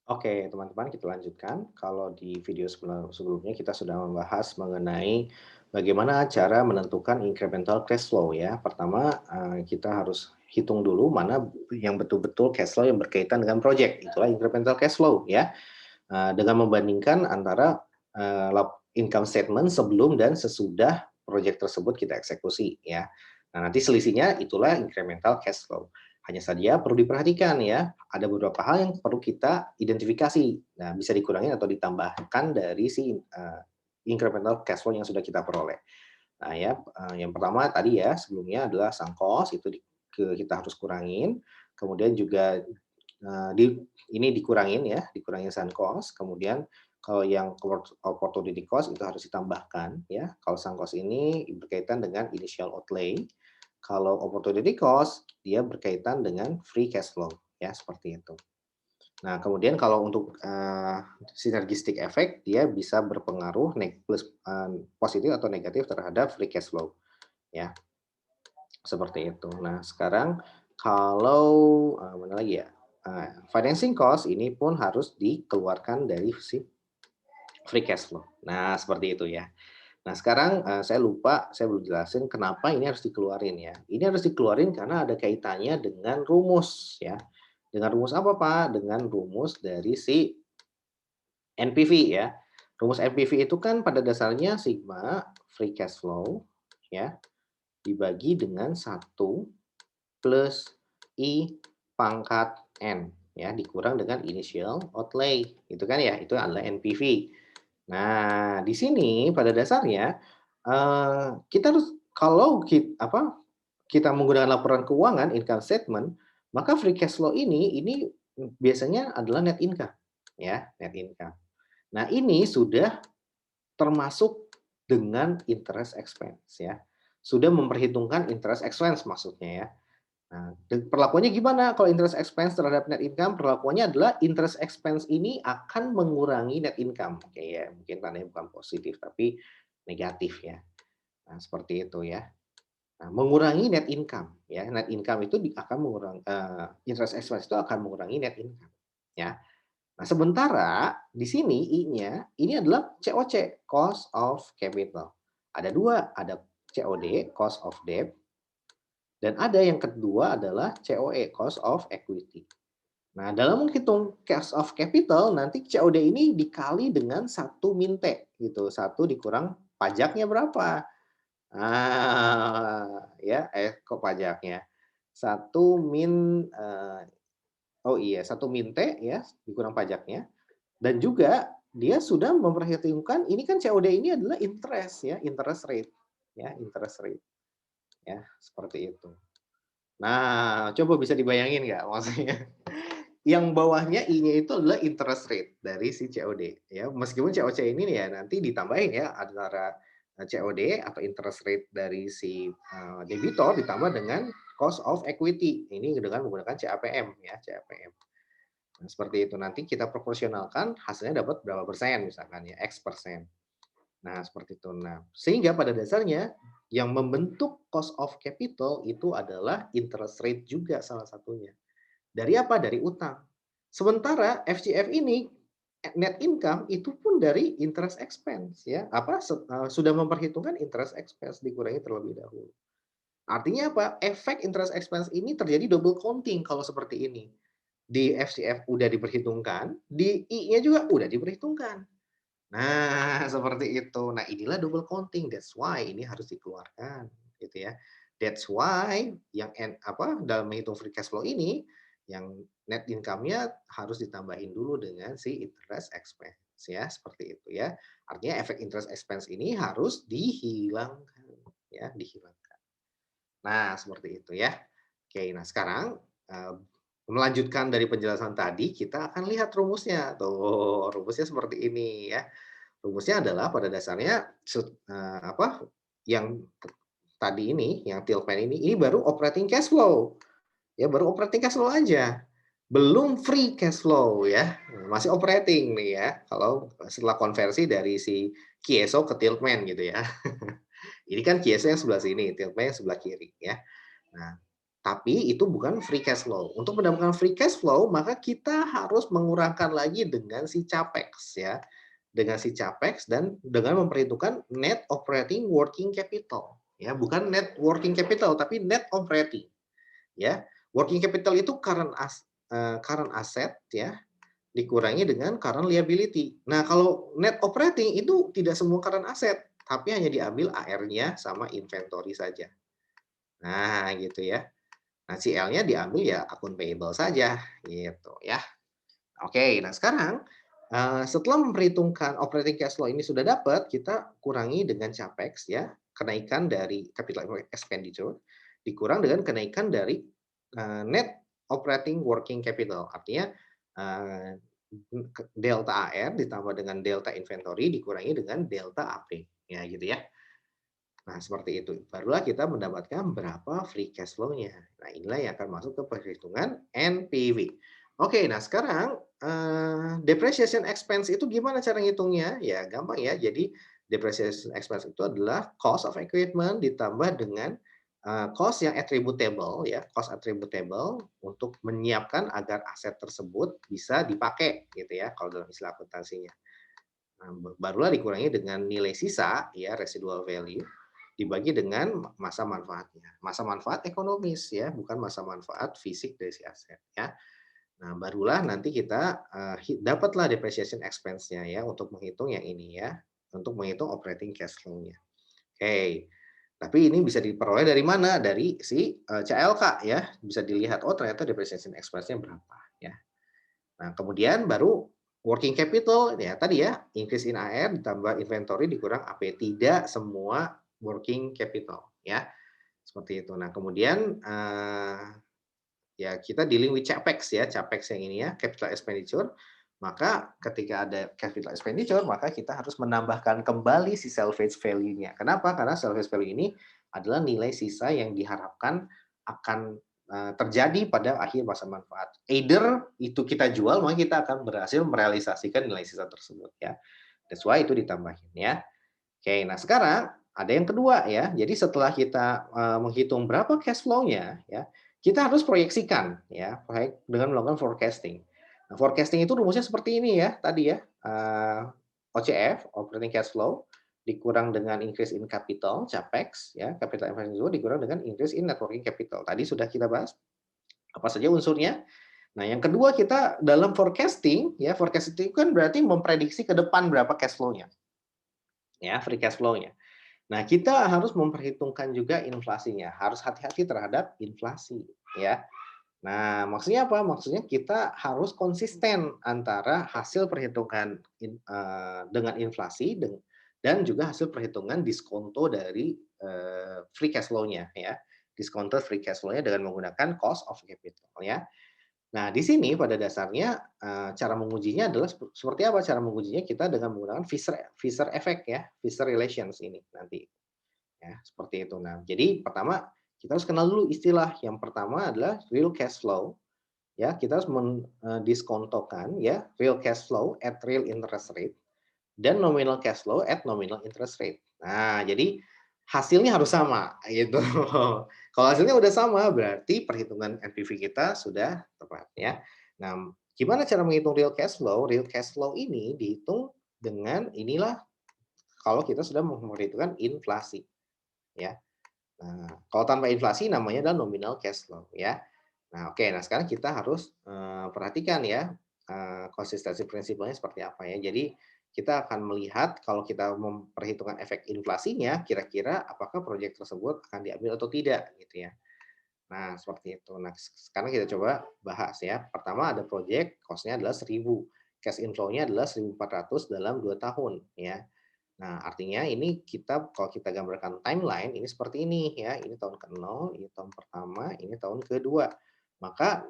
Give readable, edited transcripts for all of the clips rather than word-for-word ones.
Oke, teman-teman kita lanjutkan. Kalau di video sebelumnya kita sudah membahas mengenai bagaimana cara menentukan incremental cash flow ya. Pertama, kita harus hitung dulu mana yang betul-betul cash flow yang berkaitan dengan project. Itulah incremental cash flow ya. Dengan membandingkan antara income statement sebelum dan sesudah project tersebut kita eksekusi ya. Nah, nanti selisihnya itulah incremental cash flow. Hanya saja perlu diperhatikan ya, ada beberapa hal yang perlu kita identifikasi. Nah, bisa dikurangi atau ditambahkan dari si incremental cash flow yang sudah kita peroleh. Nah ya, yang pertama tadi ya sebelumnya adalah sunk cost itu kita harus kurangin, kemudian juga, eee, di ini dikurangin ya, dikurangin sunk cost, kemudian kalau yang opportunity cost itu harus ditambahkan ya. Kalau sunk cost ini berkaitan dengan initial outlay, kalau opportunity cost dia berkaitan dengan free cash flow ya, seperti itu. Nah, kemudian kalau untuk, synergistic effect, dia bisa berpengaruh positif atau negatif terhadap free cash flow, ya, seperti itu. Nah, sekarang kalau, mana lagi ya, financing cost ini pun harus dikeluarkan dari si free cash flow. Nah, seperti itu ya. Nah, sekarang, saya lupa, saya belum jelasin kenapa ini harus dikeluarin ya. Ini harus dikeluarin karena ada kaitannya dengan rumus ya. Dengan rumus apa, Pak? Dengan rumus dari si NPV ya. Rumus NPV itu kan pada dasarnya sigma free cash flow ya, dibagi dengan satu plus I pangkat N ya, dikurang dengan initial outlay, itu kan ya, itu adalah NPV. Nah, di sini pada dasarnya, kita harus kalau kita menggunakan laporan keuangan, income statement, maka free cash flow ini biasanya adalah net income, ya, net income. Nah, ini sudah termasuk dengan interest expense ya. Sudah memperhitungkan interest expense maksudnya ya. Nah, perlakuannya gimana kalau interest expense terhadap net income? Perlakuannya adalah interest expense ini akan mengurangi net income. Oke ya, mungkin tandanya bukan positif tapi negatif ya. Nah, seperti itu ya. Nah, mengurangi net income ya. Net income itu akan mengurangi interest expense itu akan mengurangi net income ya. Nah, sementara di sini I-nya, ini adalah COC, cost of capital. Ada 2, ada COD, cost of debt, dan ada yang kedua adalah COE, cost of equity. Nah, dalam menghitung cost of capital, nanti COD ini dikali dengan satu min T, gitu. Satu dikurang pajaknya berapa? Ya, kok pajaknya? Satu min, oh iya, satu min T ya, dikurang pajaknya. Dan juga dia sudah memperhitungkan ini kan COD ini adalah interest ya, interest rate ya, seperti itu. Nah, coba bisa dibayangin nggak maksudnya yang bawahnya I-nya itu adalah interest rate dari si COD ya, meskipun COC ini ya nanti ditambahin ya antara, COD atau interest rate dari si, debitor ditambah dengan cost of equity, ini dengan menggunakan CAPM ya, CAPM. Nah, seperti itu. Nanti kita proporsionalkan hasilnya dapat berapa persen misalkan ya, X persen. Nah, seperti itu. Nah, sehingga pada dasarnya yang membentuk cost of capital itu adalah interest rate juga salah satunya. Dari apa? Dari utang. Sementara FCF ini net income itu pun dari interest expense ya, sudah memperhitungkan interest expense dikurangi terlebih dahulu. Artinya apa? Efek interest expense ini terjadi double counting kalau seperti ini. Di FCF udah diperhitungkan, di I-nya juga udah diperhitungkan. Nah, seperti itu. Nah, inilah double counting, that's why ini harus dikeluarkan, gitu ya. That's why yang dalam menghitung free cash flow ini, yang net income-nya harus ditambahin dulu dengan si interest expense ya, seperti itu ya. Artinya efek interest expense ini harus dihilangkan, ya, dihilangkan. Nah, seperti itu ya. Oke, nah sekarang, melanjutkan dari penjelasan tadi, kita akan lihat rumusnya. Tuh, rumusnya seperti ini ya. Rumusnya adalah pada dasarnya yang tadi ini, yang Tilpen ini baru operating cash flow, ya baru operating cash flow aja. Belum free cash flow ya, masih operating nih ya, kalau setelah konversi dari si KSO ke Tiltman gitu ya. Ini kan KSO yang sebelah sini, Tiltman yang sebelah kiri ya. Nah, Tapi itu bukan free cash flow. Untuk mendapatkan free cash flow, maka kita harus mengurangkan lagi dengan si Capex ya. Dengan si Capex dan dengan memperhitungkan net operating working capital ya, bukan net working capital tapi net operating ya. Working capital itu current asset ya, dikurangi dengan current liability. Nah, kalau net operating itu tidak semua current asset, tapi hanya diambil AR-nya sama inventory saja. Nah, gitu ya. Nah, si L-nya diambil ya akun payable saja, gitu ya. Oke, nah sekarang, setelah memperhitungkan operating cash flow ini sudah dapat, kita kurangi dengan Capex ya, kenaikan dari capital expenditure, dikurang dengan kenaikan dari, net operating working capital. Artinya, eee, delta AR ditambah dengan delta inventory dikurangi dengan delta AP, ya gitu ya. Nah, seperti itu. Barulah kita mendapatkan berapa free cash flow-nya. Nah, inilah yang akan masuk ke perhitungan NPV. Oke, nah sekarang, depreciation expense itu gimana cara ngitungnya? Ya gampang ya. Jadi depreciation expense itu adalah cost of equipment ditambah dengan, cost yang attributable ya, cost attributable untuk menyiapkan agar aset tersebut bisa dipakai gitu ya, kalau dalam istilah akuntansinya. Nah, barulah dikurangi dengan nilai sisa ya, residual value dibagi dengan masa manfaatnya. Masa manfaat ekonomis ya, bukan masa manfaat fisik dari si aset ya. Nah, barulah nanti kita, dapatlah depreciation expense-nya ya untuk menghitung yang ini ya, untuk menghitung operating cash flow-nya. Oke, tapi ini bisa diperoleh dari mana? Dari si, CLK ya, bisa dilihat, oh ternyata depreciation expense-nya berapa ya. Nah, kemudian baru working capital ya tadi ya, increase in AR ditambah inventory dikurang AP, tidak semua working capital ya, seperti itu. Nah, kemudian, ya kita dealing with Capex ya, Capex yang ini ya, capital expenditure. Maka ketika ada capital expenditure, maka kita harus menambahkan kembali si salvage value-nya. Kenapa? Karena salvage value ini adalah nilai sisa yang diharapkan akan terjadi pada akhir masa manfaat. Either itu kita jual, maka kita akan berhasil merealisasikan nilai sisa tersebut ya. That's why itu ditambahin ya. Oke, nah sekarang ada yang kedua ya. Jadi setelah kita menghitung berapa cash flow-nya ya, kita harus proyeksikan ya, baik dengan melakukan forecasting. Nah, forecasting itu rumusnya seperti ini ya, tadi ya, OCF, operating cash flow, dikurang dengan increase in capital, Capex, ya, capital expenditure dikurang dengan increase in net working capital. Tadi sudah kita bahas apa saja unsurnya. Nah, yang kedua kita dalam forecasting, ya, forecasting itu kan berarti memprediksi ke depan berapa cash flow-nya, ya, free cash flow-nya. Nah, kita harus memperhitungkan juga inflasinya, harus hati-hati terhadap inflasi, ya. Nah, maksudnya apa? Maksudnya kita harus konsisten antara hasil perhitungan dengan inflasi dan juga hasil perhitungan diskonto dari, free cash flow-nya, ya. Diskonto free cash flow-nya dengan menggunakan cost of capital, ya. Nah, di sini pada dasarnya, cara mengujinya adalah seperti apa cara mengujinya? Kita dengan menggunakan Fisher Fisher effect ya, Fisher relations ini nanti, ya, seperti itu. Nah, jadi pertama kita harus kenal dulu istilah. Yang pertama adalah real cash flow, ya, kita harus diskontokan ya, real cash flow at real interest rate dan nominal cash flow at nominal interest rate. Nah, jadi hasilnya harus sama, gitu. Kalau hasilnya udah sama, berarti perhitungan NPV kita sudah tepat, ya. Nah, gimana cara menghitung real cash flow? Real cash flow ini dihitung dengan inilah kalau kita sudah memperhitungkan inflasi, ya. Nah, kalau tanpa inflasi namanya adalah nominal cash flow, ya. Nah, oke. Nah, sekarang kita harus, perhatikan ya, konsistensi prinsipalnya seperti apa ya. Jadi, kita akan melihat kalau kita memperhitungkan efek inflasinya, kira-kira apakah proyek tersebut akan diambil atau tidak, gitu ya. Nah, seperti itu. Nah, sekarang kita coba bahas ya. Pertama ada proyek, cost-nya adalah 1.000, cash inflow-nya adalah 1.400 dalam 2 tahun, ya. Nah, artinya ini kalau kita gambarkan timeline, ini seperti ini ya, ini tahun ke-0, ini tahun pertama, ini tahun kedua. Maka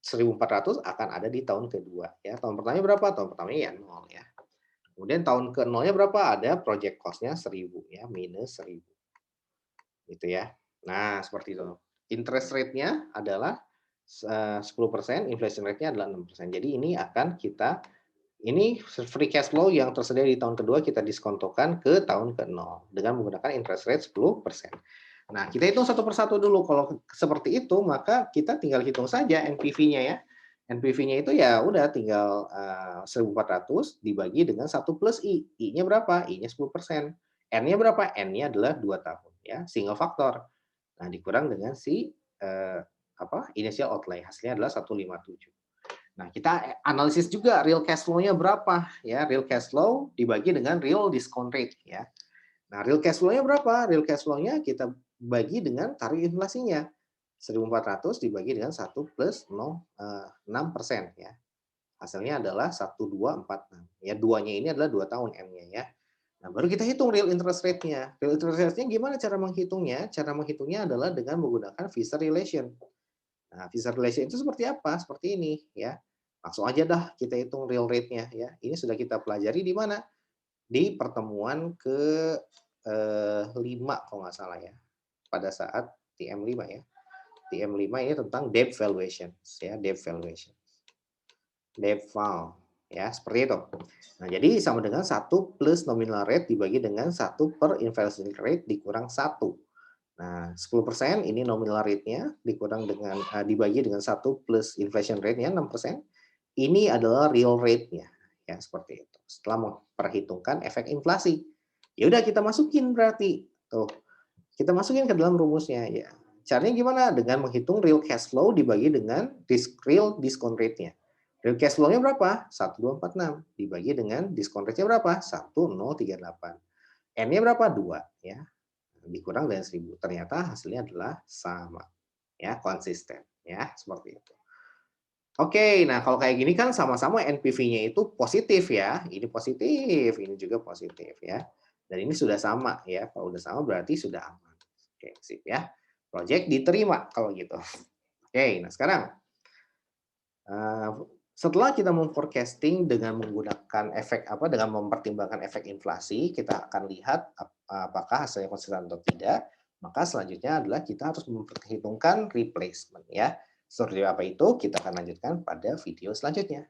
1.400 akan ada di tahun kedua ya. Tahun pertamanya berapa? Tahun pertamanya ya 0 ya. Kemudian tahun ke-0-nya berapa? Ada project cost-nya 1.000 ya, minus 1.000 gitu ya. Nah, seperti itu. Interest rate-nya adalah 10%, inflation rate-nya adalah 6%. Jadi ini free cash flow yang tersedia di tahun kedua kita diskontokan ke tahun ke-0 dengan menggunakan interest rate 10%. Nah, kita hitung satu persatu dulu. Kalau seperti itu, maka kita tinggal hitung saja NPV-nya ya. NPV-nya itu ya udah tinggal 1.400 dibagi dengan 1 plus I. I-nya berapa? I-nya 10%. N-nya berapa? N-nya adalah 2 tahun ya, single faktor. Nah, dikurang dengan si initial outlay. Hasilnya adalah 157. Nah, kita analisis juga real cash flow-nya berapa ya. Real cash flow dibagi dengan real discount rate ya. Nah, real cash flow-nya berapa? Real cash flow-nya kita bagi dengan tarif inflasinya. 1.400 dibagi dengan 1 plus 6% ya. Hasilnya adalah 1.246. Ya, duanya ini adalah 2 tahun M-nya ya. Nah, baru kita hitung real interest rate-nya. Real interest rate-nya gimana cara menghitungnya? Cara menghitungnya adalah dengan menggunakan Fisher relation. Nah, Fisher relation itu seperti apa? Seperti ini ya. Langsung aja dah kita hitung real rate-nya ya. Ini sudah kita pelajari di mana? Di pertemuan ke 5 kalau nggak salah ya. Pada saat TM5 ya. TM5 ini tentang debt valuation ya, debt valuation. Debt val ya, seperti itu. Nah, jadi sama dengan 1 plus nominal rate dibagi dengan 1 per inflation rate dikurang 1. Nah, 10% ini nominal rate-nya dikurang dengan dibagi dengan 1 plus inflation rate-nya 6%. Ini adalah real rate-nya ya, seperti itu. Setelah memperhitungkan efek inflasi. Ya udah kita masukin berarti. Tuh, kita masukin ke dalam rumusnya ya. Caranya gimana? Dengan menghitung real cash flow dibagi dengan real discount rate-nya. Real cash flow-nya berapa? 1.246 dibagi dengan discount rate-nya berapa? 1.038. N-nya berapa? 2 ya. Dikurang dari 1.000. Ternyata hasilnya adalah sama. Ya, konsisten ya, seperti itu. Oke, nah kalau kayak gini kan sama-sama NPV-nya itu positif ya. Ini positif, ini juga positif ya. Dan ini sudah sama ya. Kalau udah sama berarti sudah aman. Oke, sip ya. Project diterima kalau gitu. Oke, nah sekarang setelah kita memforecasting dengan menggunakan efek dengan mempertimbangkan efek inflasi, kita akan lihat apakah hasilnya konsisten atau tidak. Maka selanjutnya adalah kita harus memperhitungkan replacement ya. Seperti apa itu kita akan lanjutkan pada video selanjutnya.